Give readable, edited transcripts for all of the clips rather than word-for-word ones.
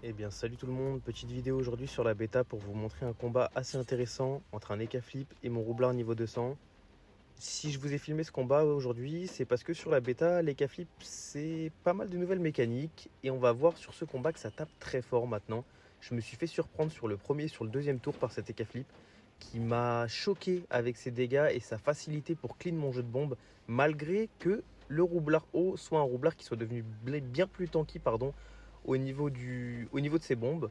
Eh bien salut tout le monde, petite vidéo aujourd'hui sur la bêta pour vous montrer un combat assez intéressant entre un Eka Flip et mon roublard niveau 200. Si je vous ai filmé ce combat aujourd'hui, c'est parce que sur la bêta, l'Eka Flip c'est pas mal de nouvelles mécaniques et on va voir sur ce combat que ça tape très fort maintenant. Je me suis fait surprendre sur le premier et sur le deuxième tour par cet Eka Flip qui m'a choqué avec ses dégâts et sa facilité pour clean mon jeu de bombe malgré que le roublard haut soit un roublard qui soit devenu bien plus tanky au niveau de ses bombes.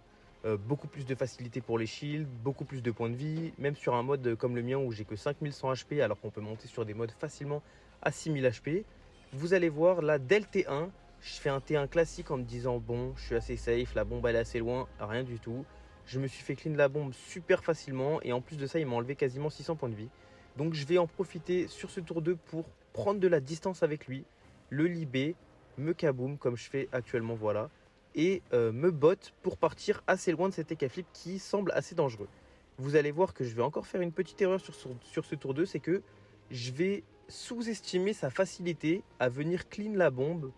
Beaucoup plus de facilité pour les shields, beaucoup plus de points de vie, même sur un mode comme le mien où j'ai que 5100 HP alors qu'on peut monter sur des modes facilement à 6000 HP. Vous allez voir là dès le T1, je fais un T1 classique en me disant bon je suis assez safe, la bombe elle est assez loin, rien du tout. Je me suis fait clean la bombe super facilement et en plus de ça il m'a enlevé quasiment 600 points de vie. Donc je vais en profiter sur ce tour 2 pour prendre de la distance avec lui, le libé, me kaboom comme je fais actuellement, voilà, et me botte pour partir assez loin de cet Eka Flip qui semble assez dangereux. Vous allez voir que je vais encore faire une petite erreur sur ce tour 2, c'est que je vais sous-estimer sa facilité à venir clean la bombe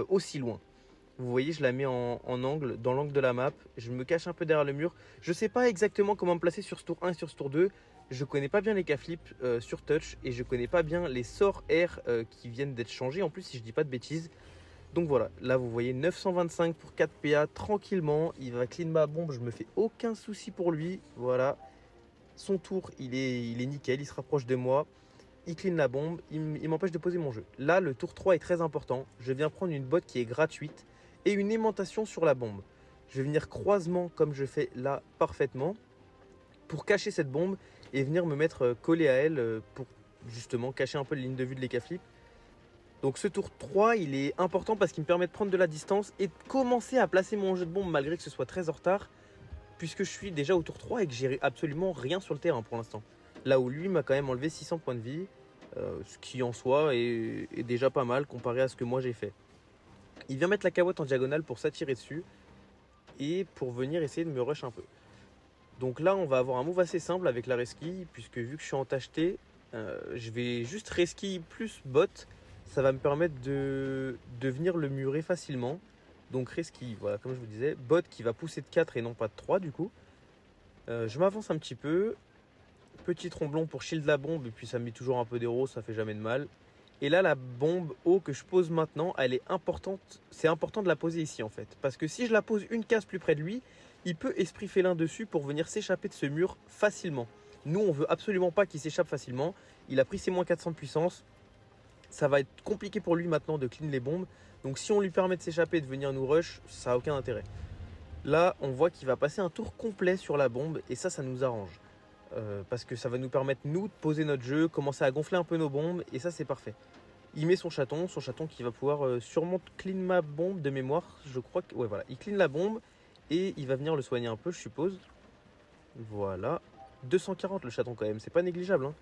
aussi loin. Vous voyez, je la mets en angle, dans l'angle de la map. Je me cache un peu derrière le mur. Je ne sais pas exactement comment me placer sur ce tour 1 et sur ce tour 2. Je connais pas bien les K-flip sur touch et je connais pas bien les sorts air qui viennent d'être changés. En plus, si je dis pas de bêtises. Donc voilà, là vous voyez 925 pour 4 PA tranquillement. Il va clean ma bombe, je me fais aucun souci pour lui. Voilà, son tour, il est nickel, il se rapproche de moi. Il clean la bombe, il m'empêche de poser mon jeu. Là, le tour 3 est très important. Je viens prendre une botte qui est gratuite et une aimantation sur la bombe. Je vais venir croisement comme je fais là parfaitement pour cacher cette bombe et venir me mettre collé à elle pour justement cacher un peu la ligne de vue de l'Eka Flip. Donc ce tour 3, il est important parce qu'il me permet de prendre de la distance et de commencer à placer mon jeu de bombe malgré que ce soit très en retard, puisque je suis déjà au tour 3 et que j'ai absolument rien sur le terrain pour l'instant. Là où lui m'a quand même enlevé 600 points de vie, ce qui en soi est déjà pas mal comparé à ce que moi j'ai fait. Il vient mettre la carotte en diagonale pour s'attirer dessus et pour venir essayer de me rush un peu. Donc là on va avoir un move assez simple avec la resky, puisque vu que je suis en tâche T, je vais juste resky plus bot. Ça va me permettre de venir le murer facilement. Donc resky, voilà, comme je vous disais, bot qui va pousser de 4 et non pas de 3 du coup. Je m'avance un petit peu. Petit tromblon pour shield la bombe, et puis ça met toujours un peu d'héros, ça fait jamais de mal. Et là, la bombe haut que je pose maintenant, elle est importante. C'est important de la poser ici en fait. Parce que si je la pose une case plus près de lui, il peut esprit félin dessus pour venir s'échapper de ce mur facilement. Nous, on veut absolument pas qu'il s'échappe facilement. Il a pris ses moins 400 de puissance. Ça va être compliqué pour lui maintenant de clean les bombes. Donc si on lui permet de s'échapper et de venir nous rush, ça n'a aucun intérêt. Là, on voit qu'il va passer un tour complet sur la bombe et ça nous arrange. Parce que ça va nous permettre, nous, de poser notre jeu, commencer à gonfler un peu nos bombes et ça, c'est parfait. Il met son chaton qui va pouvoir sûrement clean ma bombe de mémoire. Je crois que... Ouais, voilà. Il clean la bombe et il va venir le soigner un peu, je suppose. Voilà. 240 le chaton quand même, c'est pas négligeable, hein.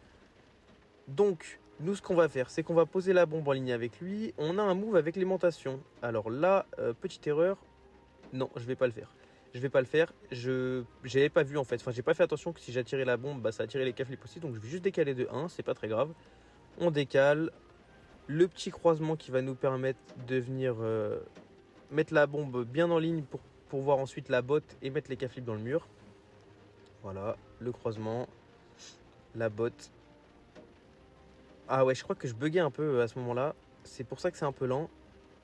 Donc, nous, ce qu'on va faire, c'est qu'on va poser la bombe en ligne avec lui. On a un move avec l'aimantation. Alors là, petite erreur. Non, je vais pas le faire. Je vais pas le faire. Je n'avais pas vu en fait. Enfin, j'ai pas fait attention que si j'attirais la bombe, bah, ça attirait les K-flips aussi. Donc, je vais juste décaler de 1. C'est pas très grave. On décale. Le petit croisement qui va nous permettre de venir mettre la bombe bien en ligne pour voir ensuite la botte et mettre les K-flips dans le mur. Voilà, le croisement. La botte. Ah ouais, je crois que je buguais un peu à ce moment-là. C'est pour ça que c'est un peu lent.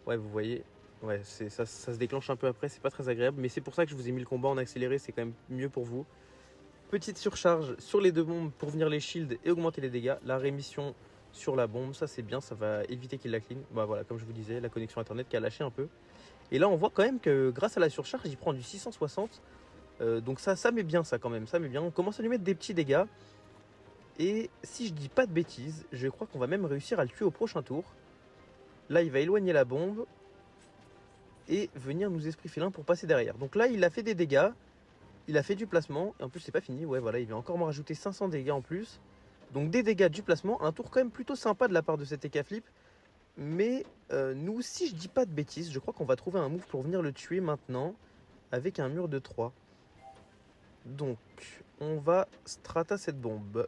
Ouais, vous voyez. Ouais, ça se déclenche un peu après, c'est pas très agréable. Mais c'est pour ça que je vous ai mis le combat en accéléré, c'est quand même mieux pour vous. Petite surcharge sur les deux bombes pour venir les shields et augmenter les dégâts. La rémission sur la bombe, ça c'est bien, ça va éviter qu'il la clean. Bah voilà, comme je vous disais, la connexion internet qui a lâché un peu. Et là, on voit quand même que grâce à la surcharge, il prend du 660. Donc ça met bien ça quand même, ça met bien. On commence à lui mettre des petits dégâts. Et si je dis pas de bêtises, je crois qu'on va même réussir à le tuer au prochain tour. Là, il va éloigner la bombe et venir nous esprit félin pour passer derrière. Donc là, il a fait des dégâts, il a fait du placement, et en plus, c'est pas fini. Ouais, voilà, il va encore me rajouter 500 dégâts en plus. Donc des dégâts du placement, un tour quand même plutôt sympa de la part de cet Eka Flip. Mais nous, si je dis pas de bêtises, je crois qu'on va trouver un move pour venir le tuer maintenant avec un mur de 3. Donc, on va strata cette bombe.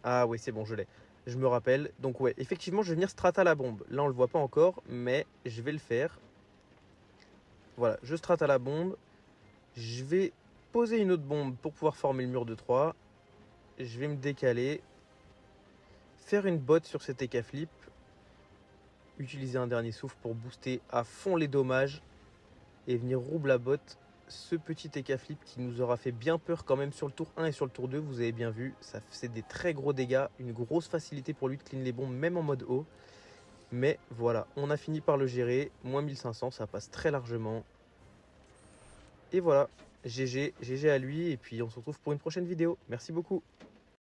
Ah ouais, c'est bon, je l'ai. Je me rappelle. Donc ouais, effectivement, je vais venir strata la bombe. Là, on le voit pas encore, mais je vais le faire. Voilà, je strat à la bombe. Je vais poser une autre bombe pour pouvoir former le mur de 3. Je vais me décaler. Faire une botte sur cet EK flip. Utiliser un dernier souffle pour booster à fond les dommages. Et venir rouble la botte. Ce petit EK flip qui nous aura fait bien peur quand même sur le tour 1 et sur le tour 2. Vous avez bien vu, ça faisait des très gros dégâts. Une grosse facilité pour lui de clean les bombes, même en mode haut. Mais voilà, on a fini par le gérer. Moins 1500, ça passe très largement. Et voilà, GG à lui. Et puis on se retrouve pour une prochaine vidéo. Merci beaucoup.